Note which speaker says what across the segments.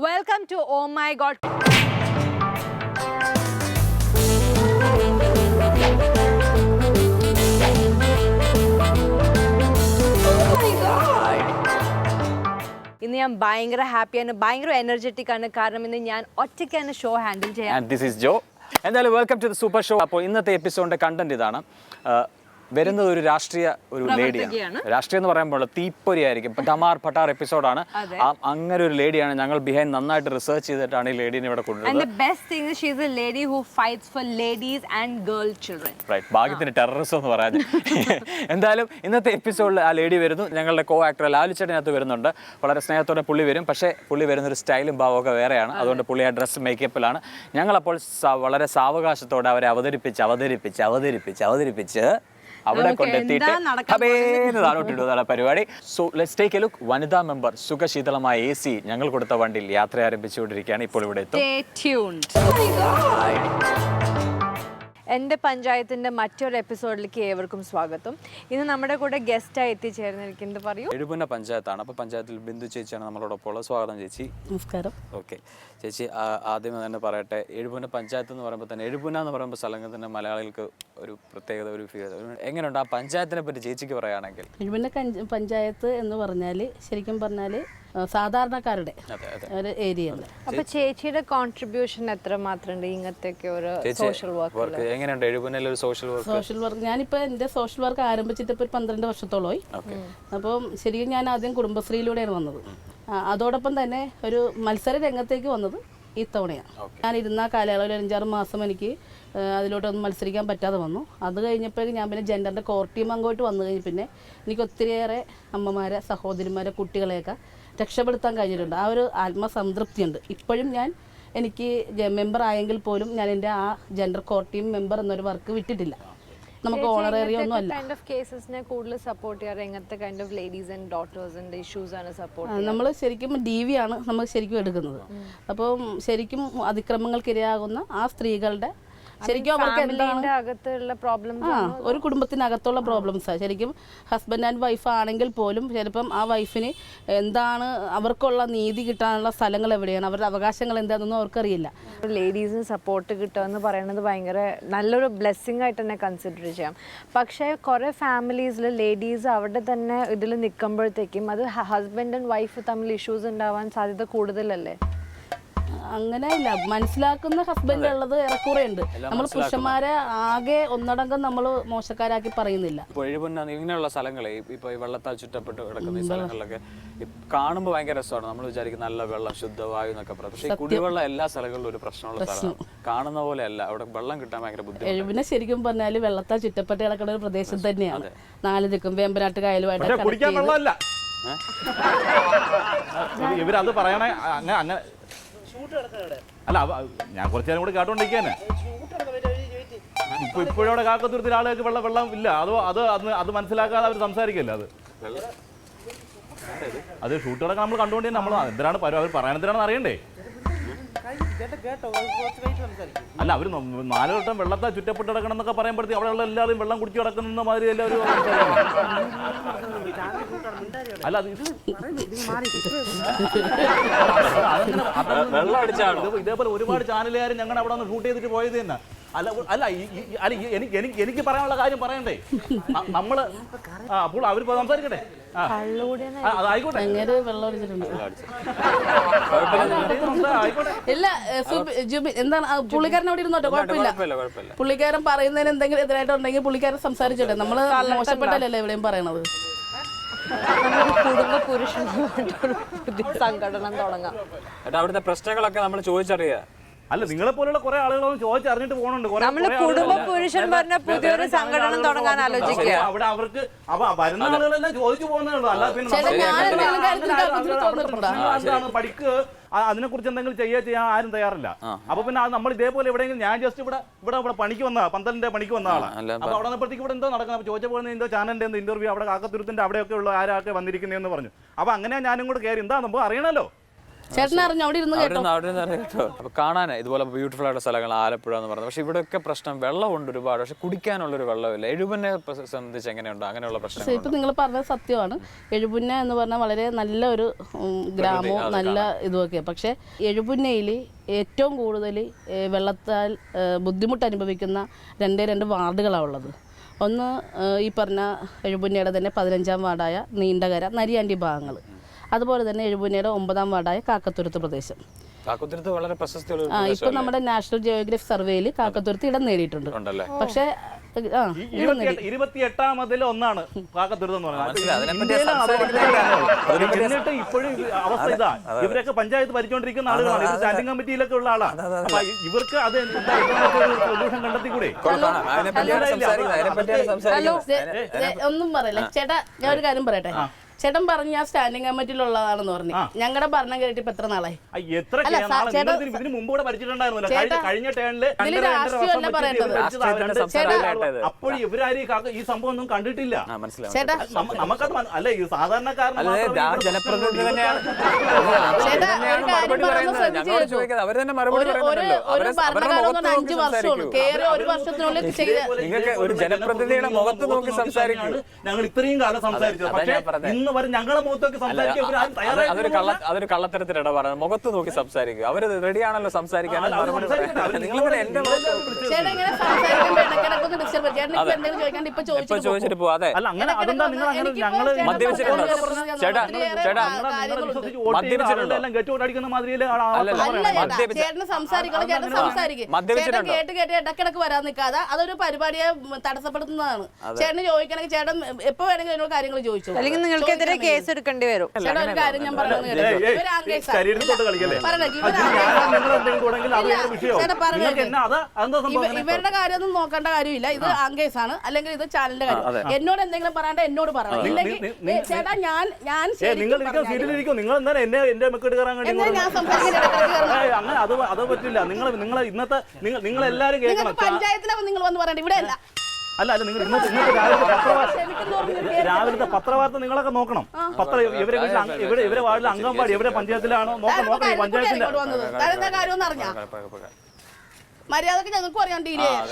Speaker 1: Welcome to Oh My God. ഇന്ന് ഞാൻ ഭയങ്കര ഹാപ്പിയാണ്, ഭയങ്കര എനർജറ്റിക് ആണ്. കാരണം ഇന്ന് ഞാൻ ഒറ്റയ്ക്കാണ് ഷോ ഹാൻഡിൽ ചെയ്യാൻ.
Speaker 2: And this is Joe. എന്തായാലും welcome to the super show. അപ്പോൾ ഇന്നത്തെ എപ്പിസോഡിന്റെ കണ്ടന്റ് ഇതാണ്. വരുന്നത് ഒരു രാഷ്ട്രീയ ലേഡിയാണ്. രാഷ്ട്രീയം എന്ന് പറയുമ്പോൾ തീപ്പൊരി ആയിരിക്കും. ഡമാർ പട്ടാർ എപ്പിസോഡാണ്. അങ്ങനെ ഒരു ലേഡിയാണ്. ഞങ്ങൾ ബിഹൈൻഡ് നന്നായിട്ട് റിസർച്ച് ചെയ്തിട്ടാണ് ഈ ലേഡീനെ ഇവിടെ കൊണ്ടുവരുന്നത്. ഭാഗ്യത്തിന് ടെററിസം എന്ന് പറയാൻ. എന്തായാലും ഇന്നത്തെ എപ്പിസോഡിൽ ആ ലേഡി വരുന്നു. ഞങ്ങളുടെ കോ ആക്ടർ ലാലുച്ചേട്ടനകത്ത് വരുന്നുണ്ട്. വളരെ സ്നേഹത്തോടെ പുള്ളി വരും. പക്ഷേ പുള്ളി വരുന്നൊരു സ്റ്റൈലും ഭാവമൊക്കെ വേറെയാണ്. അതുകൊണ്ട് പുള്ളി ആ ഡ്രസ്സ് മേക്കപ്പിലാണ്. ഞങ്ങളപ്പോൾ വളരെ സാവകാശത്തോടെ അവരെ അവതരിപ്പിച്ച് അവിടെ കൊണ്ടെത്തിയിട്ട് പരിപാടി. So let's take A look. വനിതാ മെമ്പർ സുഖശീതളമായ AC ഞങ്ങൾ കൊടുത്ത വണ്ടിയിൽ യാത്ര ആരംഭിച്ചുകൊണ്ടിരിക്കുകയാണ്. ഇപ്പോൾ ഇവിടെ എത്തും.
Speaker 1: എൻ്റെ പഞ്ചായത്തിൻ്റെ മറ്റൊരു എപ്പിസോഡിലേക്ക് ഏവർക്കും സ്വാഗതം. ഇന്ന് നമ്മുടെ കൂടെ ഗസ്റ്റായി എത്തിച്ചേർന്നിരിക്കുന്നത് പറയൂ.
Speaker 2: എഴുപുന്ന പഞ്ചായത്താണ്. അപ്പോൾ പഞ്ചായത്തിൽ ബിന്ദു ചേച്ചിയാണ് നമ്മളോടൊപ്പം ഉള്ളത്. സ്വാഗതം ചേച്ചി.
Speaker 3: നമസ്കാരം.
Speaker 2: ഓക്കെ ചേച്ചി, ആദ്യം തന്നെ പറയട്ടെ, എഴുപുന്ന പഞ്ചായത്ത് എന്ന് പറയുമ്പോൾ തന്നെ എഴുപുന്ന എന്ന് പറയുമ്പോൾ സ്ഥലത്തിന് മലയാളികൾക്ക് ഒരു പ്രത്യേകത, ഒരു ഫീൽ എങ്ങനെയുണ്ട് ആ പഞ്ചായത്തിനെ പറ്റി ചേച്ചിക്ക് പറയുകയാണെങ്കിൽ?
Speaker 3: എഴുപുന്ന പഞ്ചായത്ത് എന്ന് പറഞ്ഞാൽ ശരിക്കും പറഞ്ഞാൽ സാധാരണക്കാരുടെ ഒരു ഏരിയയാണ്.
Speaker 1: അപ്പൊ ചേച്ചിയുടെ കോൺട്രിബ്യൂഷൻ എത്ര മാത്രമുണ്ട് ഇങ്ങനത്തെ ഒരു സോഷ്യൽ വർക്ക്?
Speaker 2: എങ്ങനെയുണ്ട് എഴുപുന്നയിൽ ഒരു സോഷ്യൽ
Speaker 3: വർക്ക്? ഞാനിപ്പോൾ എൻ്റെ സോഷ്യൽ വർക്ക് ആരംഭിച്ചിട്ട് ഇപ്പോൾ 12 വർഷത്തോളമായി. അപ്പം ശരിക്കും ഞാൻ ആദ്യം കുടുംബശ്രീയിലൂടെയാണ് വന്നത്. അതോടൊപ്പം തന്നെ ഒരു മത്സര രംഗത്തേക്ക് വന്നത് ഈ തവണയാണ്. ഞാൻ ഇരുന്ന കാലയളവിൽ 5-6 മാസം എനിക്ക് അതിലോട്ടൊന്നും മത്സരിക്കാൻ പറ്റാതെ വന്നു. അത് കഴിഞ്ഞപ്പോഴേക്കും ഞാൻ പിന്നെ ജെൻഡറിൻ്റെ കോർ ടീം അങ്ങോട്ട് വന്നു കഴിഞ്ഞ് പിന്നെ എനിക്ക് ഒത്തിരിയേറെ അമ്മമാരെ, സഹോദരിമാരെ, കുട്ടികളെയൊക്കെ രക്ഷപ്പെടുത്താൻ കഴിഞ്ഞിട്ടുണ്ട്. ആ ഒരു ആത്മസംതൃപ്തിയുണ്ട്. ഇപ്പോഴും എനിക്ക് മെമ്പർ ആയെങ്കിൽ പോലും ഞാൻ എൻ്റെ ആ ജെൻഡർ കോർ ടീം മെമ്പർ എന്നൊരു വർക്ക് വിട്ടിട്ടില്ല. നമുക്ക് ഓണറേറിയം ഒന്നും അല്ല. നമ്മൾ ശരിക്കും DV ആണ് നമ്മൾ ശരിക്കും എടുക്കുന്നത്. അപ്പം ശരിക്കും അതിക്രമങ്ങൾക്കിരയാകുന്ന ആ സ്ത്രീകളുടെ ശരിക്കും അവർക്ക് എന്താണ് ഒരു കുടുംബത്തിനകത്തുള്ള പ്രോബ്ലംസാണ്. ശരിക്കും ഹസ്ബൻഡ് ആൻഡ് വൈഫ് ആണെങ്കിൽ പോലും ചിലപ്പം ആ വൈഫിന് എന്താണ് അവർക്കുള്ള നീതി കിട്ടാനുള്ള സ്ഥലങ്ങൾ എവിടെയാണ്, അവരുടെ അവകാശങ്ങൾ എന്താണെന്നൊന്നും അവർക്കറിയില്ല.
Speaker 1: ലേഡീസിന് സപ്പോർട്ട് കിട്ടുക എന്ന് പറയുന്നത് ഭയങ്കര നല്ലൊരു ബ്ലെസ്സിങ് ആയിട്ട് തന്നെ കൺസിഡർ ചെയ്യാം. പക്ഷേ കുറേ ഫാമിലീസിൽ ലേഡീസ് അവിടെ തന്നെ ഇതിൽ നിൽക്കുമ്പോഴത്തേക്കും അത് ഹസ്ബൻഡ് ആൻഡ് വൈഫ് തമ്മിൽ ഇഷ്യൂസ് ഉണ്ടാവാൻ സാധ്യത കൂടുതലല്ലേ?
Speaker 3: അങ്ങനെ ഇല്ല, മനസ്സിലാക്കുന്ന ഹസ്ബൻഡ് ഉള്ളത് ഏറെക്കുറെ ഉണ്ട്. നമ്മൾ പുരുഷന്മാരെ ആകെ ഒന്നടങ്കം നമ്മൾ മോശക്കാരാക്കി പറയുന്നില്ല.
Speaker 2: ഇങ്ങനെയുള്ള സ്ഥലങ്ങളെ ഇപ്പൊ ഈ വെള്ളത്താൽ ചുറ്റപ്പെട്ട് കിടക്കുന്ന ഈ സ്ഥലങ്ങളിലൊക്കെ കാണുമ്പോൾ ഭയങ്കര രസമാണ്. നമ്മൾ വിചാരിക്കും നല്ല വെള്ളം, ശുദ്ധവായു എന്നൊക്കെ പറയാം. പക്ഷേ കുടിവെള്ളം എല്ലാ സ്ഥലങ്ങളിലും ഒരു പ്രശ്നമുള്ള സ്ഥലമാണ്. കാണുന്ന പോലെ അല്ല, അവിടെ വെള്ളം കിട്ടാൻ ഭയങ്കര ബുദ്ധിമുട്ട്.
Speaker 3: എഴുപിനെ ശരിക്കും പറഞ്ഞാൽ വെള്ളത്താൽ ചുറ്റപ്പെട്ട് കിടക്കുന്ന ഒരു പ്രദേശം തന്നെയാണ്. 4 ദിക്കും വേമ്പനാട്ട് കായലുമായിട്ട്
Speaker 4: ഇവരത് പറയണേ. അങ്ങനെ അല്ല, ഞാൻ കുറച്ചു നേരം കൂടി കേട്ടോണ്ടിരിക്കാന്. ഇപ്പോഴും അവിടെ കാക്കത്തുരുത്തിൽ ആളുകൾക്ക് വെള്ളം ഇല്ല. അത് മനസ്സിലാക്കാതെ അവർ സംസാരിക്കല്ലേ. അത് ഷൂട്ടുകളൊക്കെ നമ്മൾ കണ്ടുകൊണ്ട് നമ്മൾ എന്തിനാണ് അവർ പറയണതിനാണെന്ന് അറിയണ്ടേ? അല്ല, അവർ 4 വട്ടം വെള്ളത്താൽ ചുറ്റപ്പെട്ട് കിടക്കണം എന്നൊക്കെ പറയുമ്പോഴത്തേക്ക് അവിടെയുള്ള എല്ലാവരും വെള്ളം കുടിച്ചു കിടക്കുന്ന മാതിരി എല്ലാവരും. അല്ല, ഇതേപോലെ ഒരുപാട് ചാനലുകാരും ഞങ്ങൾ അവിടെ ഒന്ന് ഷൂട്ട് ചെയ്തിട്ട് പോയത് തന്നെ. അല്ല എനിക്ക് പറയാനുള്ള കാര്യം പറയണ്ടേ? നമ്മള് അപ്പോൾ അവർ സംസാരിക്കട്ടെ. ആയിക്കോട്ടെ.
Speaker 3: ഇല്ല, എന്താണ് പുള്ളിക്കാരൻ അവിടെ ഇരുന്നോട്ടെ, കുഴപ്പമില്ല. പുള്ളിക്കാരൻ പറയുന്നതിന് എന്തെങ്കിലും എതിരായിട്ടുണ്ടെങ്കിൽ പുള്ളിക്കാരൻ സംസാരിച്ചോട്ടെ. നമ്മള് മോശപ്പെട്ടല്ലേ എവിടെയും പറയണത്.
Speaker 1: കുടുംബ പുരുഷൻ സംഘടന തുടങ്ങാം.
Speaker 2: അവിടുത്തെ പ്രശ്നങ്ങളൊക്കെ നമ്മൾ ചോദിച്ചറിയാം.
Speaker 4: അല്ല, നിങ്ങളെ പോലുള്ള കുറെ ആളുകളൊന്നും ചോദിച്ചറിഞ്ഞിട്ട് പോകുന്നുണ്ട്.
Speaker 1: കുടുംബ പുരുഷൻ പറഞ്ഞ പുതിയൊരു സംഘടന തുടങ്ങാൻ ആലോചിക്കുക.
Speaker 4: അവിടെ അവർക്ക് വരുന്ന ആളുകളെല്ലാം ചോദിച്ചു പോകുന്നേ. അല്ല, പിന്നെ പഠിക്ക് അതിനെ കുറിച്ച് എന്തെങ്കിലും ചെയ്യാൻ ആരും തയ്യാറില്ല. അപ്പൊ പിന്നെ നമ്മൾ ഇതേപോലെ എവിടെയെങ്കിലും ഞാൻ ജസ്റ്റ് ഇവിടെ പണിക്ക് വന്ന പന്തലിന്റെ പണിക്ക് വന്ന ആളാണ്. അപ്പൊ അവിടെ വന്നപ്പോഴത്തേക്ക് ഇവിടെ എന്തോ നടക്കുന്നത് ചോദിച്ചപ്പോൾ എന്തോ ചാനലിന്റെ എന്തോ ഇന്റർവ്യൂ അവിടെ കാക്കത്തുരുത്തിന്റെ അവിടെയൊക്കെ ഉള്ള ആരൊക്കെ വന്നിരിക്കുന്നതെന്ന് പറഞ്ഞു. അപ്പൊ അങ്ങനെ ഞാനും കൂടെ കയറി എന്താ നമുക്ക് അറിയണല്ലോ.
Speaker 3: ചേട്ടൻ അറിഞ്ഞു അവിടെ ഇരുന്ന് കേട്ടോ.
Speaker 2: അവിടെ നിന്ന് കേട്ടോ. അപ്പൊ കാണാൻ ഇതുപോലെ ബ്യൂട്ടിഫുൾ ആയിട്ടുള്ള സ്ഥലങ്ങൾ ആലപ്പുഴ എന്ന് പറയുന്നത്. പക്ഷെ ഇവിടെയൊക്കെ പ്രശ്നം വെള്ളമുണ്ട് ഒരുപാട്, പക്ഷെ കുടിക്കാനുള്ളൊരു വെള്ളമില്ല. എഴുപുന്നെ സംബന്ധിച്ച് എങ്ങനെയുണ്ട് അങ്ങനെയുള്ള പ്രശ്നം?
Speaker 3: ഇപ്പൊ നിങ്ങൾ പറഞ്ഞത് സത്യമാണ്. എഴുപുന്ന എന്ന് പറഞ്ഞാൽ വളരെ നല്ല ഒരു ഗ്രാമവും നല്ല ഇതുമൊക്കെയാണ്. പക്ഷെ എഴുപുന്നയിൽ ഏറ്റവും കൂടുതൽ വെള്ളത്താൽ ബുദ്ധിമുട്ട് അനുഭവിക്കുന്ന രണ്ട് വാർഡുകളാണ് ഉള്ളത്. ഒന്ന് ഈ പറഞ്ഞ എഴുപുന്നയുടെ തന്നെ 15-ാം വാർഡായ നീണ്ടകര നരിയാണ്ടി ഭാഗങ്ങൾ, അതുപോലെ തന്നെ എഴുപുന്നയുടെ 9-ാം വാർഡായ കാക്കത്തുരുത്ത് പ്രദേശം.
Speaker 2: കാക്കത്തുരുത്ത് വളരെ പ്രശസ്തിയുള്ള
Speaker 3: ഇപ്പൊ നമ്മുടെ നാഷണൽ ജിയോഗ്രഫി സർവേയിൽ കാക്കത്തുരുത്ത് ഇടം നേടിയിട്ടുണ്ട്. പക്ഷേ
Speaker 4: 28-ാമതിൽ ഒന്നാണ് കാക്കത്തുരുത്ത് എന്ന് പറയുന്നത്. എന്നിട്ട് ഇപ്പോഴും അവസ്ഥ ഇതാ, ഇവരൊക്കെ പഞ്ചായത്ത് ഭരിച്ചുകൊണ്ടിരിക്കുന്ന ആളുകളാണ്, ഇത് സ്റ്റാൻഡിംഗ് കമ്മിറ്റിയിലൊക്കെ ഉള്ള ആളാണ്. അപ്പൊ ഇവർക്ക് അത് സൊല്യൂഷൻ കണ്ടെത്തിക്കൂടെ?
Speaker 3: ഒന്നും പറയില്ല ചേട്ടാ, ഞാൻ ഒരു കാര്യം പറയട്ടെ. ചേട്ടൻ പറഞ്ഞു ഞാൻ സ്റ്റാൻഡിംഗ് കമ്മിറ്റിയിലുള്ളതാണെന്ന് പറഞ്ഞു. ഞങ്ങളുടെ ഭരണം കേട്ടിട്ട് ഇപ്പൊ എത്ര നാളായി?
Speaker 4: ഇതിന് മുമ്പ് കൂടെ ഭരിച്ചിട്ടുണ്ടായിരുന്നല്ലോ. കഴിഞ്ഞ ടേണില് അപ്പോഴും ഇവരാരും ഈ സംഭവം ഒന്നും കണ്ടിട്ടില്ല.
Speaker 3: ചേട്ടാ
Speaker 4: നമുക്കത് അല്ല, ഈ സാധാരണക്കാരൻ
Speaker 2: ജനപ്രതിനിധി തന്നെയാണ്.
Speaker 3: ഒരു ഭരണകാലം 5 വർഷമാണ്. കേറി ഒരു വർഷത്തിനുള്ളിൽ
Speaker 2: നിങ്ങൾക്ക് ഒരു ജനപ്രതിനിധിയുടെ മുഖത്ത് നോക്കി സംസാരിക്കും.
Speaker 4: ഞങ്ങൾ ഇത്രയും കാലം സംസാരിച്ചത്, പക്ഷേ ഇന്ന് വരെ ഞങ്ങളുടെ മുഖത്തൊക്കെ സംസാരിക്കാൻ
Speaker 2: അതൊരു കള്ളത്തരത്തിലിട പറയുന്നത്. മുഖത്ത് നോക്കി സംസാരിക്കുക. അവര് റെഡിയാണല്ലോ സംസാരിക്കാൻ. ചോദിച്ചിട്ട് പോവാ. അതെ, മദ്യപിച്ചിട്ടുണ്ടോ ചേട്ടാ? ചേട്ടാ മദ്യപിച്ചിട്ടുണ്ടോ?
Speaker 3: ഇടക്കിടക്ക് വരാൻ നിൽക്കാതെ അതൊരു പരിപാടിയെ തടസ്സപ്പെടുത്തുന്നതാണ്. ചേട്ടന് ചോദിക്കണമെങ്കിൽ ചേട്ടൻ എപ്പോ വേണമെങ്കിൽ എന്നോട് കാര്യങ്ങൾ ചോദിച്ചു.
Speaker 1: അല്ലെങ്കിൽ നിങ്ങൾക്കെതിരെ കേസ് എടുക്കേണ്ടി വരും.
Speaker 3: ചേട്ടാ ഒരു കാര്യം ഞാൻ പറഞ്ഞു, ഇവരുടെ കാര്യമൊന്നും നോക്കേണ്ട കാര്യമില്ല. ഇത് ആങ്കേസാണ്, അല്ലെങ്കിൽ ഇത് ചാനലിന്റെ കാര്യം. എന്നോട് എന്തെങ്കിലും പറയണ്ട, എന്നോട് പറയണം. ഇല്ലെങ്കിൽ ചേട്ടാ ഞാൻ
Speaker 4: നിങ്ങൾ എന്താ എന്റെ മെക്കെട്ട് കയറാൻ വേണ്ടി
Speaker 3: ഞാൻ സംസാരിക്കാൻ
Speaker 4: അങ്ങനെ അത് പറ്റില്ല. നിങ്ങൾ ഇന്നത്തെ നിങ്ങൾ എല്ലാരും കേൾക്കണം.
Speaker 3: പഞ്ചായത്തിലാണ് നിങ്ങൾ വന്ന് പറയണ്ട, ഇവിടെ അല്ല.
Speaker 4: അല്ല നിങ്ങൾ ഇന്നത്തെ രാവിലത്തെ പത്രവാർത്ത നിങ്ങളൊക്കെ നോക്കണം. ഇവരെ വാർഡിലെ അംഗൻവാടി എവിടെ പഞ്ചായത്തിലാണോ നോക്കണം. പഞ്ചായത്തിന്റെ
Speaker 3: കാര്യം അറിഞ്ഞാ മര്യാദക്ക് ഞങ്ങൾക്കും അറിയാൻ ഡീൽ ചെയ്യാൻ.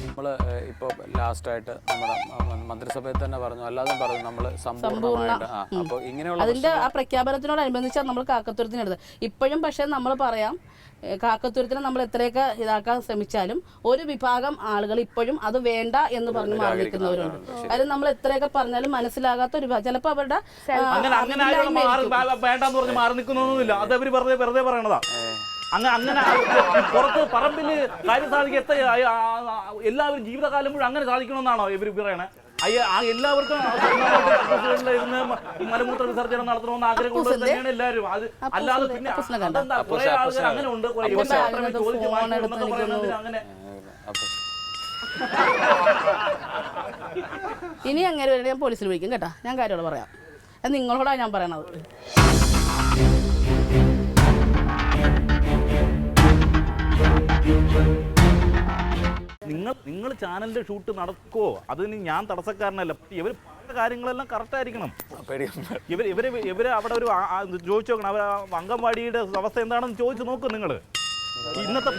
Speaker 2: നമ്മള് ഇപ്പൊ ലാസ്റ്റ് ആയിട്ട് നമ്മുടെ മന്ത്രിസഭയിൽ തന്നെ പറഞ്ഞു, അല്ലാതെ പറഞ്ഞു നമ്മള് സമ്പൂർണ്ണമായിട്ട്. അപ്പൊ ഇങ്ങനെയുള്ള
Speaker 3: അതിന്റെ ആ പ്രഖ്യാപനത്തിനോടനുബന്ധിച്ചാണ് നമ്മൾ കാക്കത്തുരുത്തിനെടുത്തത്. ഇപ്പോഴും പക്ഷെ നമ്മൾ പറയാം, കാക്കത്തുരുത്തിനെ നമ്മൾ എത്രയൊക്കെ ഇതാക്കാൻ ശ്രമിച്ചാലും ഒരു വിഭാഗം ആളുകൾ ഇപ്പോഴും അത് വേണ്ട എന്ന് പറഞ്ഞ് മാറി നിൽക്കുന്നവരുണ്ട്. കാര്യം നമ്മൾ എത്രയൊക്കെ പറഞ്ഞാലും മനസ്സിലാകാത്ത ഒരു ചിലപ്പോൾ അവരുടെ
Speaker 4: വേണ്ടെന്ന് പറഞ്ഞ് മാറി നിൽക്കുന്നൊന്നുമില്ല. അത് അവര് വെറുതെ പറയണതാ. അങ്ങനെ പുറത്ത് പറമ്പില് കാര്യം സാധിക്കും. എല്ലാവരും ജീവിതകാലം മുഴുവൻ അങ്ങനെ സാധിക്കണമെന്നാണോ ഇവർ പറയണേ? എല്ലാവർക്കും ഇരുന്ന് മലമൂത്ര വിസർജനം നടത്തണമെന്ന് ആഗ്രഹമുള്ളത് തന്നെയാണ് എല്ലാവരും. അത് അല്ലാതെ പിന്നെ കുറെ ആളുകൾ അങ്ങനെ ഉണ്ട്. അങ്ങനെ
Speaker 3: ഇനി അങ്ങനെ വരെ ഞാൻ പോലീസിൽ വിളിക്കും കേട്ടോ. ഞാൻ കാര്യങ്ങൾ പറയാം. അത് നിങ്ങളോടാണ് ഞാൻ പറയണത്.
Speaker 4: നിങ്ങൾ ചാനലിന്റെ ഷൂട്ട് നടക്കുവോ? അതിന് ഞാൻ തടസ്സക്കാരനല്ല. ഇവർ കാര്യങ്ങളെല്ലാം കറക്റ്റ് ആയിരിക്കണം. ഇവര് അവിടെ ഒരു ചോദിച്ചു നോക്കണം. അവർ അംഗൻവാടിയുടെ അവസ്ഥ എന്താണെന്ന് ചോദിച്ചു നോക്കും നിങ്ങൾ. ഇന്നത്തെ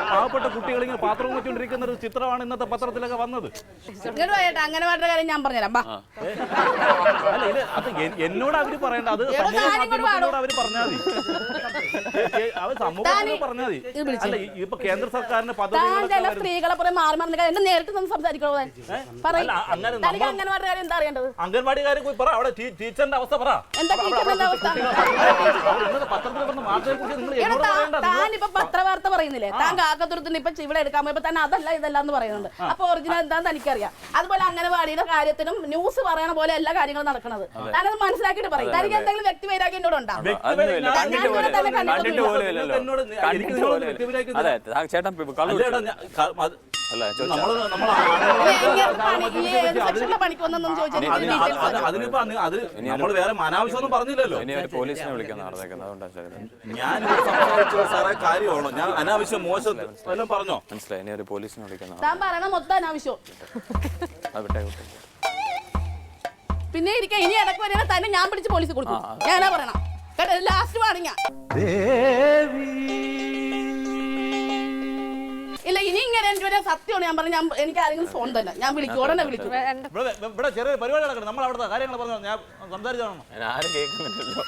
Speaker 4: പാവപ്പെട്ട കുട്ടികൾ ഇങ്ങനെ പാത്രം വെച്ചുകൊണ്ടിരിക്കുന്ന ഒരു ചിത്രമാണ് ഇന്നത്തെ പത്രത്തിലൊക്കെ വന്നത്.
Speaker 3: അംഗൻവാടിയുടെ കാര്യം ഞാൻ പറഞ്ഞുതരാം.
Speaker 4: അല്ല ഇത് അത് എന്നോട് അവര് പറയണ്ട, അത് സമൂഹമാധ്യമത്തിനോട് അവര് പറഞ്ഞാൽ മതി. അവർ സമൂഹത്തിനോട് പറഞ്ഞാൽ മതി. അല്ല ഇപ്പൊ കേന്ദ്ര സർക്കാരിന്റെ പദ്ധതി
Speaker 3: സ്ത്രീകളെ എന്നെ നേരിട്ട് സംസാരിക്കണോ?
Speaker 4: അംഗൻവാടി കാര്യം പോയി പറ. അവിടെ ടീച്ചറിന്റെ അവസ്ഥ പറ.
Speaker 3: ഇപ്പൊ പത്രവാർത്ത പറയുന്നില്ലേ, താൻ കാക്കത്തുരുത്തിന്റെ ഇപ്പൊ ഇവിടെ എടുക്കാൻ പോയപ്പോ തന്നെ അതല്ല ഇതല്ല എന്ന് പറയുന്നുണ്ട്. അപ്പൊ ഒറിജിനൽ എന്താണെന്ന് എനിക്കറിയാം. അതുപോലെ അംഗനവാടിയുടെ കാര്യത്തിനും ന്യൂസ് പറയണ പോലെ എല്ലാ കാര്യങ്ങളും നടക്കുന്നത് ഞാനത് മനസ്സിലാക്കിയിട്ട് പറയും. തനിക്ക് എന്തെങ്കിലും വ്യക്തി വൈരാഗ്യം എന്നോട് ഉണ്ടാവും.
Speaker 4: അതിനിപ്പോ അത് നമ്മൾ വേറെ അനാവശ്യമൊന്നും പറഞ്ഞില്ലല്ലോ.
Speaker 2: ഇനി ഒരു പോലീസിനെ വിളിക്കാൻ നടന്നേക്കുന്നത് അതുകൊണ്ടാണ്
Speaker 4: ഞാൻ സംസാരിച്ചത് സാറേ കാര്യമാണോ? ഞാൻ അനാവശ്യം മോശം എല്ലാം പറഞ്ഞോ?
Speaker 2: മനസ്സിലായി. ഇനി ഒരു പോലീസിനെ വിളിക്കുന്ന
Speaker 3: താൻ പറയണ മൊത്തം അനാവശ്യം. പിന്നെ ഇരിക്കാം. ഇനി ഇടയ്ക്ക് വരെ തന്നെ ഞാൻ പിടിച്ച് പോലീസ് കൊടുക്കും. ഞാനാ പറയണം കേട്ടോ. ലാസ്റ്റ് വാണിങ്ങ ഇല്ല. ഇനി ഇങ്ങനെ രണ്ടുപേരെ സത്യമാണ് ഞാൻ പറഞ്ഞു. എനിക്ക് ആരെങ്കിലും ഫോൺ തന്നെ ഞാൻ വിളിക്കും, ഉടനെ വിളിക്കും.
Speaker 4: ഇവിടെ ചെറിയ പരിപാടി നടക്കണം. നമ്മൾ അവിടുത്തെ കാര്യങ്ങൾ പറഞ്ഞു ഞാൻ സംസാരിച്ചാണോ?
Speaker 2: ആരും കേൾക്കുന്നില്ലല്ലോ.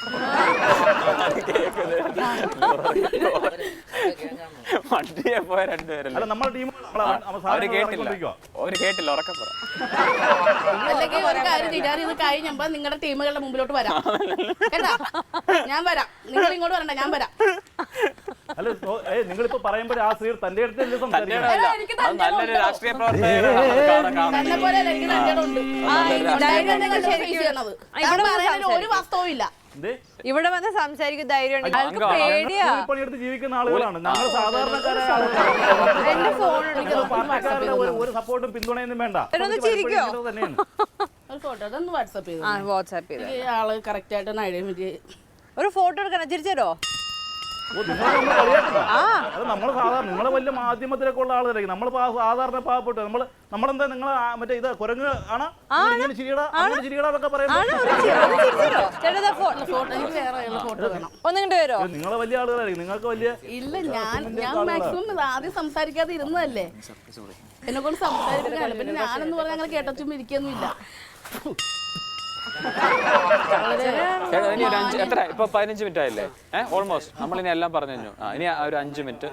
Speaker 2: വണ്ടിയെ പോയ രണ്ടുപേരല്ലേ.
Speaker 4: അല്ല നമ്മുടെ ടീം
Speaker 2: അവര് കേട്ടില്ല. ഉറക്കം പറ.
Speaker 3: അല്ലെങ്കിൽ ഒരു കാര്യം ചെയ്യാൻ ഇത് കഴിഞ്ഞപ്പോ നിങ്ങളുടെ ടീമുകളുടെ മുമ്പിലോട്ട് വരാം കേട്ടാ. ഞാൻ വരാം, നിങ്ങൾ ഇങ്ങോട്ട് വരണ്ട, ഞാൻ വരാം.
Speaker 4: അല്ല നിങ്ങളിപ്പോ പറയുമ്പോൾ ആ സ്ത്രീ തന്റെ അടുത്ത്
Speaker 2: നല്ലൊരു രാഷ്ട്രീയ പ്രവർത്തകർ
Speaker 3: തന്നെ പോലെ എനിക്ക് തന്റെ ഉണ്ട്. ഒരു വാസ്തവവും ഇല്ല.
Speaker 1: ഇവിടെ വന്ന് സംസാരിക്കും ധൈര്യം അയാൾക്ക് പേടിയാ.
Speaker 4: പണിയെടുത്ത് ജീവിക്കുന്ന ആളുകളാണ് ഞങ്ങൾ. സാധാരണക്കാരായ ഒരു സപ്പോർട്ടും പിന്തുണയൊന്നും വേണ്ട. തന്നെയാണ്
Speaker 3: ഒരു ഫോട്ടോ അതൊന്ന് വാട്സാപ്പ് ചെയ്തു.
Speaker 1: വാട്സാപ്പ് ചെയ്ത്
Speaker 3: ഈ ആള് കറക്റ്റ് ആയിട്ട് ഒന്ന് ഐഡന്റിറ്റി.
Speaker 1: ഒരു ഫോട്ടോ എടുക്കണം, തിരിച്ചോ?
Speaker 4: അത് നമ്മൾ സാധാരണ നിങ്ങളെ വലിയ മാധ്യമത്തിലൊക്കെ ഉള്ള ആളുകളായിരിക്കും. നമ്മൾ സാധാരണ പാവപ്പെട്ടു. നമ്മളെന്താ നിങ്ങൾ മറ്റേ ഇത് കുരങ്ങ് ആണ് ഇങ്ങനെ ചിരിയടാന്നൊക്കെ പറയുന്നത്. നിങ്ങളെ വലിയ ആളുകളായിരിക്കും. നിങ്ങൾക്ക് വലിയ
Speaker 3: ഇല്ല. ഞാൻ മാക്സിമം ആദ്യം സംസാരിക്കാതെ ഇരുന്നതല്ലേ. എന്നെ കൊണ്ട് സംസാരിക്കാനല്ല. പിന്നെ ഞാനെന്ന് പറഞ്ഞാൽ അങ്ങനെ കേട്ടും ഇരിക്കൊന്നുമില്ല.
Speaker 2: ഇനി ഒരു 5 എത്ര ഇപ്പൊ 15 മിനിറ്റ് ആയില്ലേ? ഓൾമോസ്റ്റ് നമ്മളിനി എല്ലാം പറഞ്ഞു കഴിഞ്ഞു. ഇനി ഒരു 5 മിനിറ്റ്.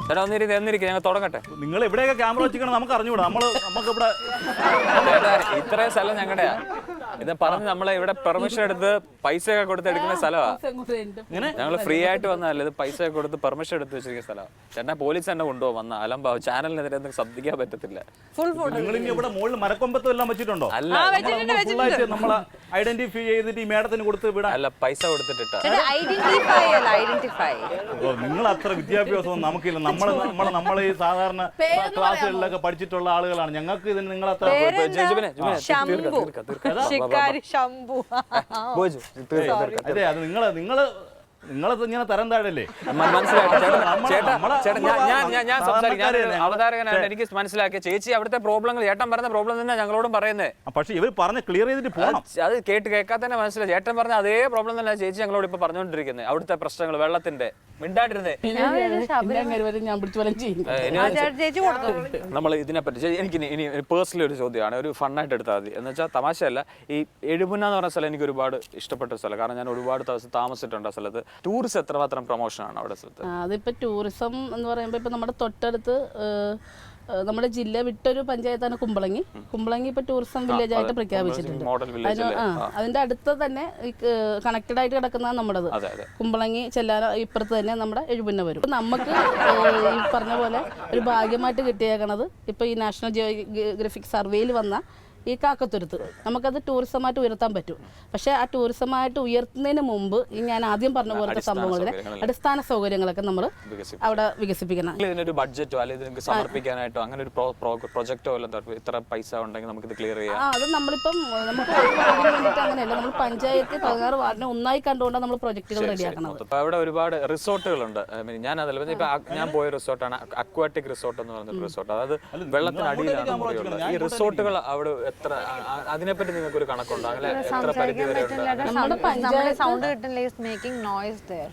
Speaker 2: ചേട്ടാ ഒന്നിരിക്കും, ഞങ്ങൾ തുടങ്ങട്ടെ.
Speaker 4: നിങ്ങൾ എവിടെയൊക്കെ ക്യാമറ വെച്ചിക്കണം നമുക്ക് അറിഞ്ഞുകൂടാ. നമുക്കിവിടെ
Speaker 2: ഇത്രയും സ്ഥലം ഞങ്ങളുടെയാ. ഇത് പറഞ്ഞ് നമ്മളെ ഇവിടെ പെർമിഷൻ എടുത്ത് പൈസ ഒക്കെ കൊടുത്ത് എടുക്കുന്ന സ്ഥലമാണ്. ഞങ്ങൾ ഫ്രീ ആയിട്ട് വന്നതല്ല, ഇത് പൈസ ഒക്കെ കൊടുത്ത് പെർമിഷൻ എടുത്ത് വെച്ചിരിക്കുന്ന സ്ഥലമാണ്. ചേട്ടാ പോലീസ് തന്നെ കൊണ്ടുപോകും വന്ന അലമ്പാവും. ചാനലിനെതിരെ ഒന്നും ശബ്ദിക്കാൻ പറ്റത്തില്ല.
Speaker 4: നിങ്ങൾ ഇനി ഇവിടെ മുകളിൽ മരക്കൊമ്പത്തും എല്ലാം വെച്ചിട്ടുണ്ടോ?
Speaker 2: അല്ല,
Speaker 4: നമ്മൾ ഐഡന്റിഫൈ ചെയ്തിട്ട് ഈ മേഡത്തിന് കൊടുത്ത് വിടാം.
Speaker 2: അല്ല, പൈസ കൊടുത്തിട്ടാ.
Speaker 4: നിങ്ങൾ അത്ര വിദ്യാഭ്യാസവും നമുക്കില്ല. നമ്മൾ ഈ സാധാരണ ക്ലാസ്സുകളിലൊക്കെ പഠിച്ചിട്ടുള്ള ആളുകളാണ്. ഞങ്ങൾക്ക് ഇതിന് നിങ്ങൾ അത്ര അതെ. അത് നിങ്ങളത് ഇങ്ങനെ തരം താഴല്ലേ?
Speaker 2: അവതാരകനാണ്, എനിക്ക് മനസ്സിലാക്കിയ ചേച്ചി അവിടുത്തെ പ്രോബ്ലങ്ങൾ ചേട്ടൻ പറഞ്ഞ പ്രോബ്ലം തന്നെ ഞങ്ങളോടും പറയുന്നത്.
Speaker 4: പക്ഷെ ഇവർ പറഞ്ഞ് ക്ലിയർ ചെയ്തിട്ട് പോകണം.
Speaker 2: അത് കേൾക്കാതെ തന്നെ മനസ്സിലായി. ചേട്ടൻ പറഞ്ഞ അതേ പ്രോബ്ലം തന്നെ ചേച്ചി ഞങ്ങളോട് ഇപ്പൊ പറഞ്ഞുകൊണ്ടിരിക്കുന്നത്. അവിടുത്തെ പ്രശ്നങ്ങൾ, വെള്ളത്തിന്റെ മിണ്ടാണ്ടിരുന്നേ. നമ്മൾ ഇതിനെപ്പറ്റി എനിക്ക് ഇനി പേഴ്സണലി ഒരു ചോദ്യമാണ്, ഒരു ഫണ്ണായിട്ട് എടുത്താൽ മതി. എന്ന് വെച്ചാൽ തമാശയല്ല. ഈ എഴുപുന്ന എന്ന് പറഞ്ഞ സ്ഥലം എനിക്ക് ഒരുപാട് ഇഷ്ടപ്പെട്ട സ്ഥലം. കാരണം ഞാൻ ഒരുപാട് ദിവസം താമസിച്ചിട്ടുണ്ട് ആ സ്ഥലത്ത്. ടൂറിസം എത്രമാത്രം പ്രൊമോഷനാണ് അവിടെ സ്ഥലത്ത്?
Speaker 3: അതിപ്പോൾ ടൂറിസം എന്ന് പറയുമ്പോൾ ഇപ്പം നമ്മുടെ തൊട്ടടുത്ത് നമ്മുടെ ജില്ല വിട്ടൊരു പഞ്ചായത്താണ് കുമ്പളങ്ങി. കുമ്പളങ്ങി ഇപ്പൊ ടൂറിസം വില്ലേജ് ആയിട്ട് പ്രഖ്യാപിച്ചിട്ടുണ്ട്. അതിന്റെ അടുത്ത് തന്നെ കണക്റ്റഡ് ആയിട്ട് കിടക്കുന്നതാണ് നമ്മുടേത്. കുമ്പളങ്ങി ചെല്ലാൻ ഇപ്പുറത്ത് തന്നെ നമ്മുടെ എഴുപുന്ന വരും. നമുക്ക് ഈ പറഞ്ഞ പോലെ ഒരു ഭാഗ്യമായിട്ട് കിട്ടിയേക്കണത് ഇപ്പൊ ഈ നാഷണൽ ജിയോഗ്രഫിക് സർവേയിൽ വന്ന ഈ കാക്കത്തുരുത്ത് നമുക്കത് ടൂറിസമായിട്ട് ഉയർത്താൻ പറ്റും. പക്ഷേ ആ ടൂറിസമായിട്ട് ഉയർത്തുന്നതിന് മുമ്പ് ഈ ഞാൻ ആദ്യം പറഞ്ഞ പോലത്തെ സംഭവങ്ങളിലെ അടിസ്ഥാന സൗകര്യങ്ങളൊക്കെ നമ്മൾ അവിടെ വികസിപ്പിക്കണം.
Speaker 2: ഇതിനൊരു ബഡ്ജറ്റോ അല്ലെങ്കിൽ സമർപ്പിക്കാനായിട്ടോ അങ്ങനെ ഒരു പ്രൊജക്റ്റോ ഇത്ര പൈസ ഉണ്ടെങ്കിൽ നമുക്ക് ഇത് ക്ലിയർ ചെയ്യാം.
Speaker 3: അത് നമ്മളിപ്പം നമുക്ക് ഒരു വാർഡിന് വേണ്ടിയിട്ട് അങ്ങനെയല്ല, നമ്മൾ പഞ്ചായത്ത് 16 വാർഡിനെ ഒന്നായി കണ്ടുകൊണ്ടാണ് നമ്മൾ പ്രൊജക്ടുകൾ റെഡിയാക്കുന്നത്.
Speaker 2: അവിടെ ഒരുപാട് റിസോർട്ടുകളുണ്ട്. ഞാൻ അതല്ല, ഇപ്പൊ ഞാൻ പോയ റിസോർട്ടാണ് അക്വാറ്റിക് റിസോർട്ട് എന്ന് പറയുന്ന റിസോർട്ട്. അതായത് വെള്ളത്തിനടിയിലാണ് ഈ റിസോർട്ടുകൾ. അവിടെ അതിനെപ്പറ്റി നിങ്ങൾക്ക് ഒരു കണക്കുണ്ടോ? അങ്ങനെ എത്ര പരിധി വരെ
Speaker 1: സൗണ്ട് കിട്ടുന്നില്ല. Is making noise there.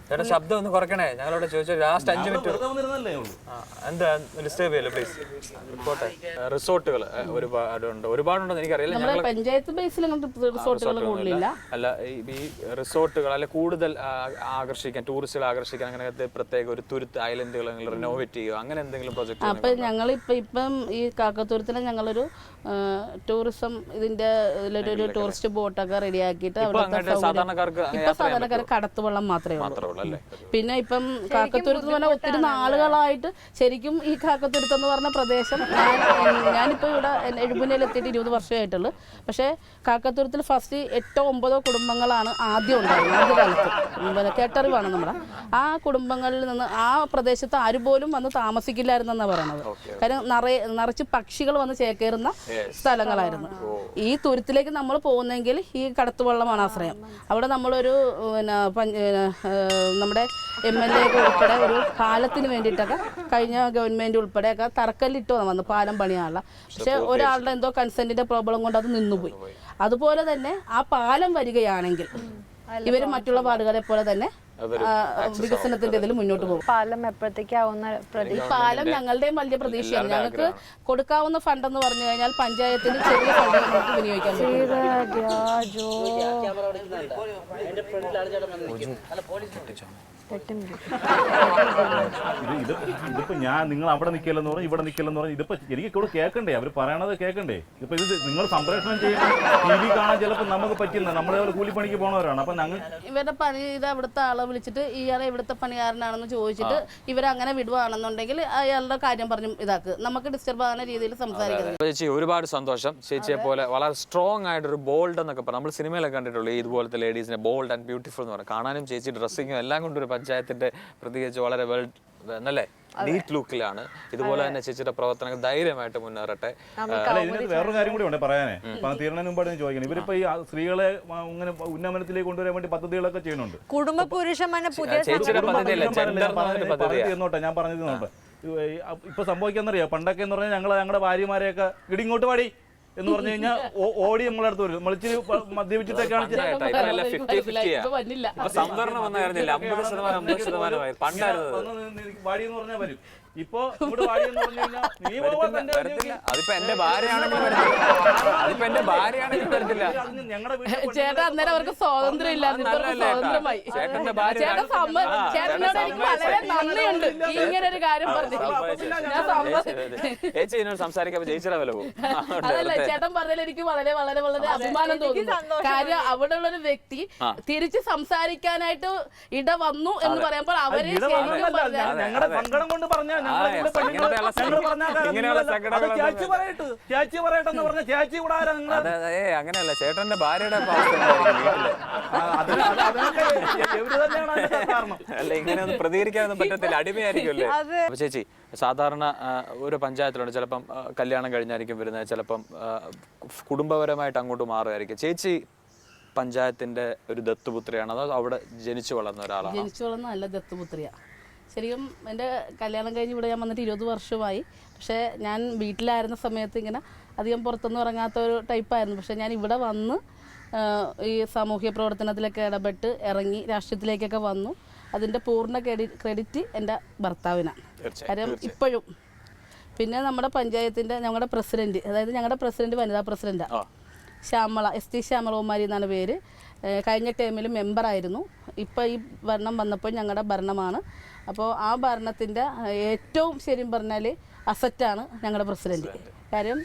Speaker 2: ചേട്ടാ ശബ്ദം ഒന്ന് കുറയ്ക്കണേ. ഞങ്ങളോട് ചോദിച്ചു ലാസ്റ്റ് 5 മിനിറ്റ് എന്താ ഡിസ്റ്റർബ് ചെയ്യല്ലോ പ്ലീസ്. പോട്ടെ. റിസോർട്ടുകൾ ഒരുപാടുണ്ടെന്ന് എനിക്കറിയില്ല.
Speaker 3: നമ്മുടെ പഞ്ചായത്ത് ബേസിൽ റിസോർട്ടുകൾ കൂടുതലില്ല.
Speaker 2: അല്ല, ഈ റിസോർട്ടുകൾ അല്ലെ കൂടുതൽ ആകർഷിക്കാൻ, ടൂറിസ്റ്റുകളെ ആകർഷിക്കാൻ അങ്ങനെ പ്രത്യേക ഒരു തുരുത്ത് ഐലൻഡുകൾ റിനോവേറ്റ് ചെയ്യുക, അങ്ങനെ എന്തെങ്കിലും പ്രൊജക്ട്?
Speaker 3: അപ്പൊ ഇപ്പം ഈ കാക്കത്തുരുത്തിനെ ഞങ്ങളൊരു ടൂറിസം ഇതിന്റെ ഒരു ടൂറിസ്റ്റ് ബോട്ടൊക്കെ റെഡിയാക്കിയിട്ട്
Speaker 2: സാധാരണക്കാർക്ക്
Speaker 3: സാധാരണക്കാർക്ക് കടത്തുവള്ളം മാത്രമേ ഉള്ളൂ.
Speaker 2: ഉള്ളൂ അല്ലേ?
Speaker 3: പിന്നെ ഇപ്പം കാക്കത്തുരുത്ത് എന്ന് പറഞ്ഞാൽ ഒത്തിരി നാളുകളായിട്ട് ശരിക്കും ഈ കാക്കത്തുരുത്ത് എന്ന് പറഞ്ഞ പ്രദേശം ഞാനിപ്പോൾ ഇവിടെ എഴുപുന്നയിൽ എത്തിയിട്ട് 20 വർഷമായിട്ടുള്ളൂ. പക്ഷേ കാക്കത്തുരുത്തിൽ ഫസ്റ്റ് 8 or 9 കുടുംബങ്ങളാണ് ആദ്യം ഉണ്ടായിരുന്നത്. ആദ്യ കാലത്ത് കേട്ടറിവാണ് നമ്മുടെ. ആ കുടുംബങ്ങളിൽ നിന്ന് ആ പ്രദേശത്ത് ആരുപോലും വന്ന് താമസിക്കില്ലായിരുന്നെന്നാണ് പറയണത്. കാര്യം നിറച്ച് പക്ഷികൾ വന്ന് ചേക്കേറുന്ന സ്ഥലങ്ങളായിരുന്നു. ഈ തുരുത്തിലേക്ക് നമ്മൾ പോകുന്നെങ്കിൽ ഈ കടത്തുവള്ളമാണ് ആശ്രയം. അവിടെ നമ്മളൊരു നമ്മുടെ MLA ഒക്കെ ഉൾപ്പെടെ ഒരു പാലത്തിന് വേണ്ടിയിട്ടൊക്കെ കഴിഞ്ഞ ഗവൺമെൻറ് ഉൾപ്പെടെയൊക്കെ തറക്കല്ലിട്ട് വന്നു പാലം പണിയാനുള്ള. പക്ഷെ ഒരാളുടെ എന്തോ കൺസെൻറ്റിൻ്റെ പ്രോബ്ലം കൊണ്ട് അത് നിന്നുപോയി. അതുപോലെ തന്നെ ആ പാലം വരികയാണെങ്കിൽ ഇവർ മറ്റുള്ള വാർഡുകളെ പോലെ തന്നെ വികസനത്തിന്റെ ഇതിൽ മുന്നോട്ട് പോകും.
Speaker 1: പാലം എപ്പോഴത്തേക്കാവുന്ന
Speaker 3: ഈ പാലം ഞങ്ങളുടെയും വലിയ പ്രതീക്ഷയാണ്. ഞങ്ങൾക്ക് കൊടുക്കാവുന്ന ഫണ്ട് എന്ന് പറഞ്ഞു കഴിഞ്ഞാൽ പഞ്ചായത്തിന് ചെറിയ ഫണ്ട് നമുക്ക് വിനിയോഗിക്കാൻ
Speaker 4: ഇതിപ്പോ ഞാൻ നിങ്ങൾ അവിടെ നിൽക്കില്ലെന്ന് പറഞ്ഞു ഇവിടെ നിൽക്കില്ലെന്ന് പറഞ്ഞു. ഇതിപ്പോ എനിക്ക് കൂടെ കേൾക്കണ്ടേ, അവർ പറയണത് കേൾക്കണ്ടേ? ഇതിപ്പോ ഇത് നിങ്ങൾ സംപ്രേഷണം ചെയ്യുന്ന TV കാണാൻ ചിലപ്പോൾ നമുക്ക് പറ്റില്ല. നമ്മളെ കൂലിപ്പണിക്ക് പോണവരാണ്. അപ്പൊ ഞങ്ങൾ
Speaker 3: ഇവരുടെ പണി ചെയ്ത് അവിടുത്തെ ആളെ വിളിച്ചിട്ട് ഇയാളെ ഇവിടുത്തെ പണിക്കാരനാണെന്ന് ചോദിച്ചിട്ട് ഇവരങ്ങനെ വിടുവാണെന്നുണ്ടെങ്കിൽ അയാളുടെ കാര്യം പറഞ്ഞു ഇതാക്ക്. നമുക്ക് ഡിസ്റ്റർബ് ആകുന്ന രീതിയിൽ സംസാരിക്കുന്നത്.
Speaker 2: ചേച്ചി ഒരുപാട് സന്തോഷം. ചേച്ചിയെ പോലെ വളരെ സ്ട്രോങ് ആയിട്ടൊരു ബോൾഡ് എന്നൊക്കെ പറഞ്ഞു. നമ്മൾ സിനിമയിലൊക്കെ കണ്ടിട്ടുള്ളൂ ഇതുപോലത്തെ ലേഡീസിനെ ബോൾഡ് ആൻഡ് ബ്യൂട്ടിഫുൾ എന്ന് പറയും. കാണാനും ചേച്ചി ഡ്രസ്സിങ്ങും എല്ലാം കൊണ്ടൊരു പഞ്ചായത്തിന്റെ പ്രത്യേകിച്ച് വളരെ വെൽ നീറ്റ് ലുക്കിലാണ്. ഇതുപോലെ തന്നെ ചേച്ചിയുടെ പ്രവർത്തനങ്ങൾ ധൈര്യമായിട്ട് മുന്നേറട്ടെ.
Speaker 4: ഇതിനകത്ത് വേറൊരു കാര്യം കൂടി ഉണ്ട് പറയാനേ. തീർന്നതിന് മുമ്പാണ് ഞാൻ ചോദിക്കുന്നത്, ഇവരിപ്പോ ഈ സ്ത്രീകളെ ഇങ്ങനെ ഉന്നമനത്തിലേക്ക് കൊണ്ടുവരാൻ വേണ്ടി പദ്ധതികളൊക്കെ ചെയ്യുന്നുണ്ട്.
Speaker 1: കുടുംബ പുരുഷന്മാരെ
Speaker 4: എന്നോട്ടെ ഞാൻ പറഞ്ഞത് നോട്ടെ. ഇപ്പൊ സംഭവിക്കാന്നറിയാം, പണ്ടൊക്കെ എന്ന് പറഞ്ഞാൽ ഞങ്ങളുടെ ഭാര്യമാരെയൊക്കെ ഇടിങ്ങോട്ട് പാടി എന്ന് പറഞ്ഞു കഴിഞ്ഞാൽ ഓടി നമ്മളെ അടുത്ത് വരും. മളിച്ചിരി മദ്യപിച്ചിട്ടൊക്കെയാണ് വാടി എന്ന് പറഞ്ഞാൽ വരും. ഇപ്പൊ ഇവിടെ വാടി എന്ന് പറഞ്ഞു കഴിഞ്ഞാൽ നീ
Speaker 2: അതിപ്പോ എന്റെ ഭാര്യയാണെങ്കിൽ
Speaker 4: ഞങ്ങളുടെ
Speaker 3: ചേട്ടാ അന്നേരം അവർക്ക് സ്വാതന്ത്ര്യം ഇല്ലായിരുന്നു. സ്വാതന്ത്ര്യമായി. ചേട്ടനോട് എനിക്ക് വളരെ നന്ദിയുണ്ട് ഇങ്ങനെ ഒരു കാര്യം പറഞ്ഞു.
Speaker 2: സംസാരിക്കാൻ ചേച്ചിയുടെ വില പോകും.
Speaker 3: അതല്ല, ചേട്ടൻ പറഞ്ഞാൽ എനിക്ക് വളരെ വളരെ വളരെ അഭിമാനം തോന്നുന്നു. കാര്യം അവിടെ ഉള്ളൊരു വ്യക്തി തിരിച്ച് സംസാരിക്കാനായിട്ട് ഇട വന്നു എന്ന് പറയുമ്പോൾ അവര്
Speaker 4: ഞങ്ങളുടെ സങ്കടം കൊണ്ട് പറഞ്ഞാൽ
Speaker 2: അങ്ങനെയല്ല, ചേട്ടന്റെ ഭാര്യയുടെ അല്ല ഇങ്ങനെയൊന്നും പ്രതികരിക്കാനൊന്നും പറ്റത്തില്ല, അടിമയായിരിക്കുമല്ലേ. അപ്പൊ ചേച്ചി സാധാരണ ഒരു പഞ്ചായത്തിലുണ്ട്, ചിലപ്പം കല്യാണം കഴിഞ്ഞായിരിക്കും വരുന്നത്, ചിലപ്പം കുടുംബപരമായിട്ട് അങ്ങോട്ട് മാറുമായിരിക്കും. ചേച്ചി പഞ്ചായത്തിന്റെ ഒരു ദത്തുപുത്രിയാണ്, അതോ അവിടെ ജനിച്ചു വളർന്ന ഒരാളാണ്?
Speaker 3: ജനിച്ചു വളർന്ന അല്ല, ദത്തുപുത്രിയാണ്. ശരിക്കും എൻ്റെ കല്യാണം കഴിഞ്ഞ് ഇവിടെ ഞാൻ വന്നിട്ട് 20 വർഷമായി. പക്ഷേ ഞാൻ വീട്ടിലായിരുന്ന സമയത്ത് ഇങ്ങനെ അധികം പുറത്തൊന്നും ഇറങ്ങാത്ത ഒരു ടൈപ്പായിരുന്നു. പക്ഷേ ഞാൻ ഇവിടെ വന്ന് ഈ സാമൂഹ്യ പ്രവർത്തനത്തിലൊക്കെ ഇടപെട്ട് ഇറങ്ങി രാഷ്ട്രീയത്തിലേക്കൊക്കെ വന്നു. അതിൻ്റെ പൂർണ്ണ ക്രെഡിറ്റ് എൻ്റെ ഭർത്താവിനാണ്. കാര്യം ഇപ്പോഴും പിന്നെ നമ്മുടെ പഞ്ചായത്തിൻ്റെ ഞങ്ങളുടെ പ്രസിഡൻറ്റ്, അതായത് ഞങ്ങളുടെ പ്രസിഡൻറ്റ് വനിതാ പ്രസിഡൻറ്റാണ്, ശ്യാമള ST ശ്യാമളകുമാരി എന്നാണ് പേര്. കഴിഞ്ഞ ടൈമിൽ മെമ്പറായിരുന്നു. ഇപ്പോൾ ഈ ഭരണം വന്നപ്പോൾ ഞങ്ങളുടെ ഭരണമാണ്. അപ്പോൾ ആ ഭരണത്തിൻ്റെ ഏറ്റവും ശരിയും പറഞ്ഞാൽ അസറ്റാണ് ഞങ്ങളുടെ പ്രസിഡൻറ്റ്. കാര്യം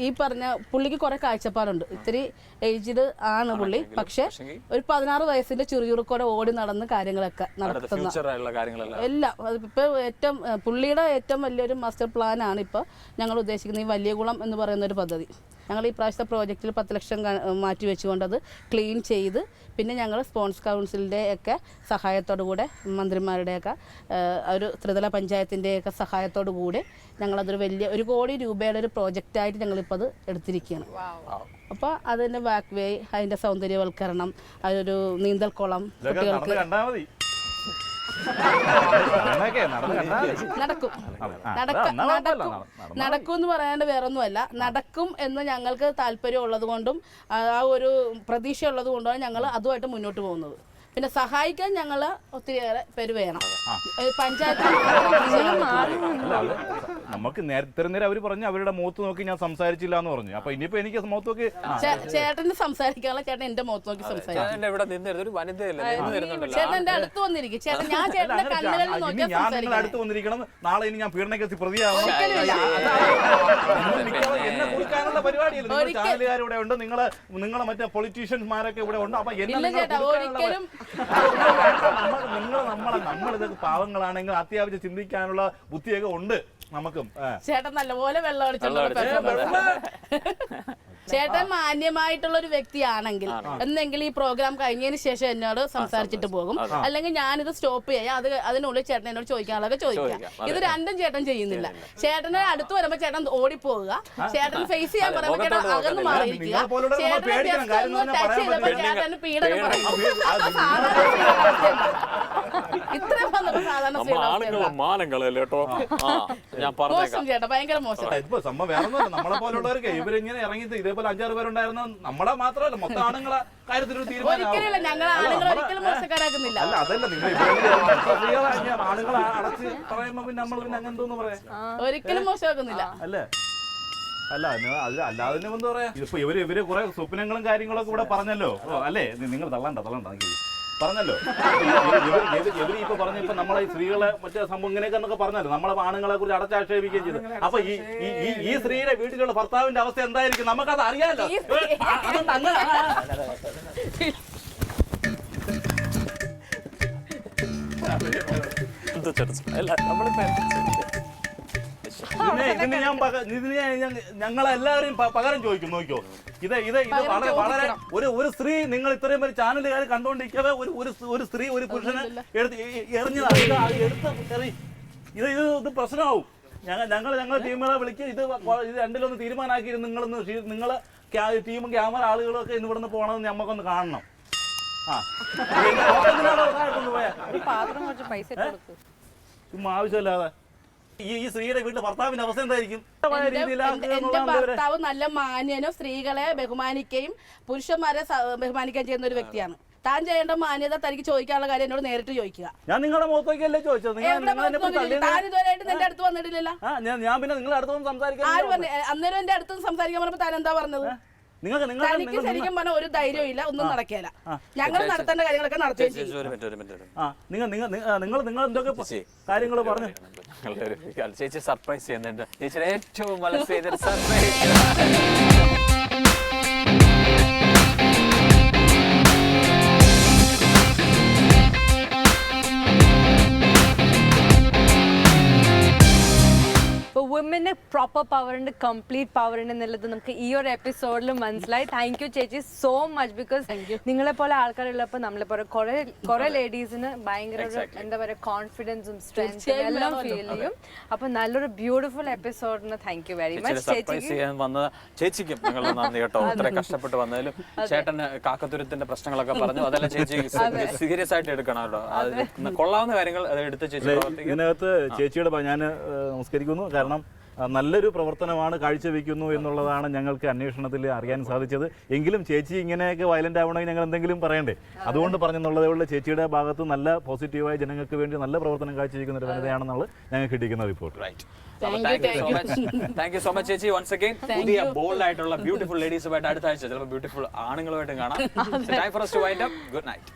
Speaker 3: ഈ പറഞ്ഞ പുള്ളിക്ക് കുറേ കാഴ്ചപ്പാടുണ്ട്. ഇത്തിരി ഏജ്ഡ് ആണ് പുള്ളി, പക്ഷേ ഒരു 16 വയസ്സിൻ്റെ ചുറുചുറുക്കോടെ ഓടി നടന്ന് കാര്യങ്ങളൊക്കെ നടത്തുന്ന എല്ലാം. ഇപ്പോൾ ഏറ്റവും പുള്ളിയുടെ ഏറ്റവും വലിയൊരു മാസ്റ്റർ പ്ലാനാണ് ഇപ്പോൾ ഞങ്ങൾ ഉദ്ദേശിക്കുന്നത് ഈ വലിയകുളം എന്ന് പറയുന്നൊരു പദ്ധതി. ഞങ്ങൾ ഈ പ്രാവശ്യത്തെ പ്രോജക്റ്റിൽ 10 ലക്ഷം മാറ്റി വെച്ചുകൊണ്ട് അത് ക്ലീൻ ചെയ്ത്, പിന്നെ ഞങ്ങൾ സ്പോൺസ് കൗൺസിലിൻ്റെ ഒക്കെ സഹായത്തോടു കൂടെ, മന്ത്രിമാരുടെയൊക്കെ ഒരു ത്രിതല പഞ്ചായത്തിൻ്റെയൊക്കെ സഹായത്തോടു കൂടെ ഞങ്ങളതൊരു വലിയ 1 കോടി രൂപയുടെ ഒരു പ്രോജക്റ്റായിട്ട് ഞങ്ങളിപ്പോൾ അത് എടുത്തിരിക്കുകയാണ്. അപ്പോൾ അതിൻ്റെ ബാക്ക് വേ, അതിൻ്റെ സൗന്ദര്യവൽക്കരണം, അതൊരു നീന്തൽക്കുളം കുട്ടികൾക്ക് നടക്കും എന്ന് പറയാണ്ട് വേറൊന്നുമല്ല, നടക്കും എന്ന് ഞങ്ങൾക്ക് താല്പര്യം ഉള്ളത് കൊണ്ടും ആ ഒരു പ്രതീക്ഷ ഉള്ളത് കൊണ്ടാണ് ഞങ്ങൾ അതുമായിട്ട് മുന്നോട്ട് പോകുന്നത്. പിന്നെ സഹായിക്കാൻ ഞങ്ങൾ ഒത്തിരിയേറെ പേര് വേണം. പഞ്ചായത്ത്
Speaker 4: നമുക്ക് നേരത്തെ നേരം അവര് പറഞ്ഞു അവരുടെ മുഖത്ത് നോക്കി ഞാൻ സംസാരിച്ചില്ല എന്ന് പറഞ്ഞു. അപ്പൊ ഇനിയിപ്പോ എനിക്ക് മുഖത്ത് നോക്കി
Speaker 3: ചേട്ടന് സംസാരിക്കാനുള്ള ചേട്ടൻ എന്റെ മുഖത്ത് നോക്കി സംസാരിക്കും.
Speaker 2: ഇവിടെ നിന്നിരുന്ന ഒരു വനിതയല്ലേ
Speaker 3: ചേട്ടൻ എന്റെ അടുത്ത് വന്നിരിക്കും. ചേട്ടൻ ഞാൻ ചേട്ടന്റെ കണ്ണുകളിൽ നോക്കിയാൽ
Speaker 4: ഞാൻ നിങ്ങൾ
Speaker 3: സംസാരിക്കും.
Speaker 4: അടുത്ത് വന്നിരിക്കണം. നാളെ ഇനി ഞാൻ പീഡനക്കേസിൽ പ്രതിയാവണം. എന്നെ കുറിക്കാനുള്ള പരിപാടിയല്ല. നിങ്ങൾ ചാനലുകാരിവിടെ ഉണ്ട്, നിങ്ങളെ മറ്റേ പൊളിറ്റീഷ്യന്മാരൊക്കെ ഇവിടെ ഉണ്ട്. അപ്പൊ നമ്മളിതൊക്കെ പാവങ്ങളാണെങ്കിൽ അത്യാവശ്യം ചിന്തിക്കാനുള്ള ബുദ്ധിയൊക്കെ ഉണ്ട് നമുക്കും.
Speaker 3: ചേട്ടൻ നല്ലപോലെ വെള്ളം അടിച്ചിട്ടുണ്ട്. ചേട്ടൻ മാന്യമായിട്ടുള്ള ഒരു വ്യക്തിയാണെങ്കിൽ എന്നെങ്കിലും ഈ പ്രോഗ്രാം കഴിഞ്ഞതിന് ശേഷം എന്നോട് സംസാരിച്ചിട്ട് പോകും. അല്ലെങ്കിൽ ഞാനിത് സ്റ്റോപ്പ് ചെയ്യാം. അതിനുള്ളിൽ ചേട്ടൻ എന്നോട് ചോദിക്കാനുള്ളതൊക്കെ ചോദിക്കാം. ഇത് രണ്ടും ചേട്ടൻ ചെയ്യുന്നില്ല. ചേട്ടനെ അടുത്ത് വരുമ്പോ ചേട്ടൻ ഓടിപ്പോവുക. ചേട്ടൻ ഫേസ് ചെയ്യാൻ പറയുമ്പോൾ ചേട്ടൻ അകന്ന് മാറിയിരിക്കുക. ചേട്ടൻ ജസ്റ്റ് ഒന്ന് ടച്ച് ചെയ്തപ്പോ ചേട്ടന് പീഡനം പറയും. ഇത്രയും വന്നപ്പോ സാധാരണ മോശം ചേട്ടാ, ഭയങ്കര മോശം.
Speaker 4: ഇപ്പൊ സംഭവം വേറെ നമ്മളെ പോലുള്ളവർക്ക് ഇവരിങ്ങനെ ഇറങ്ങി ഇതേപോലെ 5-6 പേരുണ്ടായിരുന്ന നമ്മളെ മാത്രമല്ല മൊത്തം ആണുങ്ങളെ കാര്യത്തിലൊരു
Speaker 3: ഒരിക്കലും ഞങ്ങൾ ആളുകൾ ഒരിക്കലും മോശക്കാരാക്കുന്നില്ല.
Speaker 4: അല്ല അതല്ല നിങ്ങൾ ആണുങ്ങളെ അടച്ച് പറയുമ്പോ പിന്നെ നമ്മൾ പിന്നെ അങ്ങനെ എന്തോന്ന് പറയാ,
Speaker 3: ഒരിക്കലും മോശമാക്കുന്നില്ല.
Speaker 4: അല്ലേ? അല്ല അല്ലാതെ എന്താ പറയാ, ഇപ്പൊ ഇവര് കുറെ സ്വപ്നങ്ങളും കാര്യങ്ങളൊക്കെ ഇവിടെ പറഞ്ഞല്ലോ. അല്ലേ? നിങ്ങൾ തള്ളണ്ട പറഞ്ഞല്ലോ. ഇവര് ഇപ്പൊ പറഞ്ഞപ്പോ നമ്മളെ സ്ത്രീകളെ മറ്റേ സംഭവം ഇങ്ങനെയൊക്കെ എന്നൊക്കെ പറഞ്ഞല്ലോ. നമ്മളെ ആണുങ്ങളെ കുറിച്ച് അടച്ചാക്ഷേപിക്കുകയും ചെയ്തു. അപ്പൊ ഈ സ്ത്രീയുടെ വീട്ടിലുള്ള ഭർത്താവിന്റെ അവസ്ഥ എന്തായിരിക്കും നമുക്കത് അറിയാലോ. ഞങ്ങളെല്ലാവരും പകരം ചോദിക്കും. നോക്കിയോ, ഇത് വളരെ ഒരു സ്ത്രീ, നിങ്ങൾ ഇത്രയും പേര് ചാനലുകാർ കണ്ടുകൊണ്ടിരിക്കവേ ഒരു സ്ത്രീ ഒരു പുരുഷനെ ഇത് പ്രശ്നമാവും. ഞങ്ങൾ ടീമുകളെ വിളിക്കുക, ഇത് രണ്ടിലൊന്ന് തീരുമാനമാക്കി നിങ്ങളെ ടീമും ക്യാമറ ആളുകളും ഒക്കെ ഇന്ന് ഇവിടുന്ന് പോകണമെന്ന് ഞമ്മക്കൊന്ന് കാണണം. ആവശ്യമില്ലാതെ ഈ സ്ത്രീയുടെ വീട്ടിലെ ഭർത്താവിന്റെ അവസ്ഥ എന്തായിരിക്കും?
Speaker 3: എന്റെ ഭർത്താവ് നല്ല മാന്യനും സ്ത്രീകളെ ബഹുമാനിക്കുകയും പുരുഷന്മാരെ ബഹുമാനിക്കുകയും ചെയ്യുന്ന ഒരു വ്യക്തിയാണ്. താൻ ചെയ്യേണ്ട മാന്യത തനിക്ക് ചോദിക്കാനുള്ള കാര്യം എന്നോട് നേരിട്ട് ചോദിക്കുക.
Speaker 4: ഞാൻ നിങ്ങളുടെ മുഖത്തേക്കല്ലേ ചോദിച്ചത്?
Speaker 3: താൻ ഇതുവരെയായിട്ട് നിന്റെ അടുത്ത് വന്നിട്ടില്ലല്ലോ.
Speaker 4: ഞാൻ പിന്നെ നിങ്ങളുടെ അടുത്തൊന്നും സംസാരിക്കാൻ
Speaker 3: ആര് പറഞ്ഞു? അന്നേരം എന്റെ അടുത്ത് സംസാരിക്കാൻ പറഞ്ഞപ്പോ താൻ എന്താ പറഞ്ഞത്? തനിക്ക് ശരിക്കും പറഞ്ഞ ഒരു ധൈര്യം ഇല്ല, ഒന്നും നടക്കില്ല. ഞങ്ങൾ നടത്തേണ്ട കാര്യങ്ങളൊക്കെ നടത്തുകയും ചെയ്യും.
Speaker 4: നിങ്ങൾ എന്തൊക്കെ കാര്യങ്ങൾ പറഞ്ഞു?
Speaker 2: ചേച്ചി സർപ്രൈസ് ചെയ്യുന്നുണ്ട്. ചേച്ചിയുടെ ഏറ്റവും മനസ്സിൽ സർപ്രൈസ്.
Speaker 1: വുമന് പ്രോപ്പർ പവർ ഉണ്ട്, കംപ്ലീറ്റ് പവർ ഉണ്ട് എന്നുള്ളത് നമുക്ക് ഈ ഒരു എപ്പിസോഡിൽ മനസ്സിലായി. താങ്ക് യു ചേച്ചി സോ മച്ച്. ബിക്കോസ് നിങ്ങളെ പോലെ ആൾക്കാരുള്ളപ്പോൾ നമ്മളെ പോലെ കുറെ ലേഡീസിന് ഭയങ്കര എന്താ പറയുക കോൺഫിഡൻസും സ്ട്രെങ്തും എല്ലാം ഫീൽ ചെയ്യും. അപ്പൊ നല്ലൊരു ബ്യൂട്ടിഫുൾ എപ്പിസോഡിന് താങ്ക് യു വെരി മച്ച്.
Speaker 2: ചേച്ചിക്കും നിങ്ങൾ നന്ദി കേട്ടോ, അത്ര കഷ്ടപ്പെട്ട് വന്നതിലും. ചേട്ടന് കാക്കത്തുരത്തിന്റെ പ്രശ്നങ്ങളൊക്കെ പറഞ്ഞു, അതെല്ലാം ചേച്ചി സീരിയസ് ആയിട്ട് എടുക്കണം കേട്ടോ. അത് കൊള്ളാവുന്ന കാര്യങ്ങൾ അത് എടുത്ത് ചേച്ചി
Speaker 4: ഇതിനകത്ത് ചേച്ചിയുടെ ഞാൻ നമസ്കരിക്കുന്നു. കാരണം നല്ലൊരു പ്രവർത്തനമാണ് കാഴ്ചവെക്കുന്നു എന്നുള്ളതാണ് ഞങ്ങൾക്ക് അന്വേഷണത്തിൽ അറിയാൻ സാധിച്ചത്. എങ്കിലും ചേച്ചി ഇങ്ങനെയൊക്കെ വയലന്റ് ആവണമെങ്കിൽ ഞങ്ങൾ എന്തെങ്കിലും പറയണ്ടേ, അതുകൊണ്ട് പറഞ്ഞെന്നുള്ളതേ ഉള്ളൂ. ചേച്ചിയുടെ ഭാഗത്ത് നല്ല പോസിറ്റീവായ ജനങ്ങൾക്ക് വേണ്ടി നല്ല പ്രവർത്തനം കാഴ്ചവെക്കുന്ന ഒരു വനിതയാണെന്നുള്ളത് ഞങ്ങൾക്ക് കിട്ടിയിരിക്കുന്ന report.
Speaker 2: Thank you so much ചേച്ചി. വൺസ് അഗൈൻ പുതിയ ബോൾഡ് ആയിട്ടുള്ള ബ്യൂട്ടിഫുൾ ലേഡീസുമായിട്ട് അടുത്ത ആഴ്ച ചിലപ്പോൾ ബ്യൂട്ടിഫുൾ ആണുങ്ങളുമായിട്ടും കാണാം. Time for us to wind up. Good night.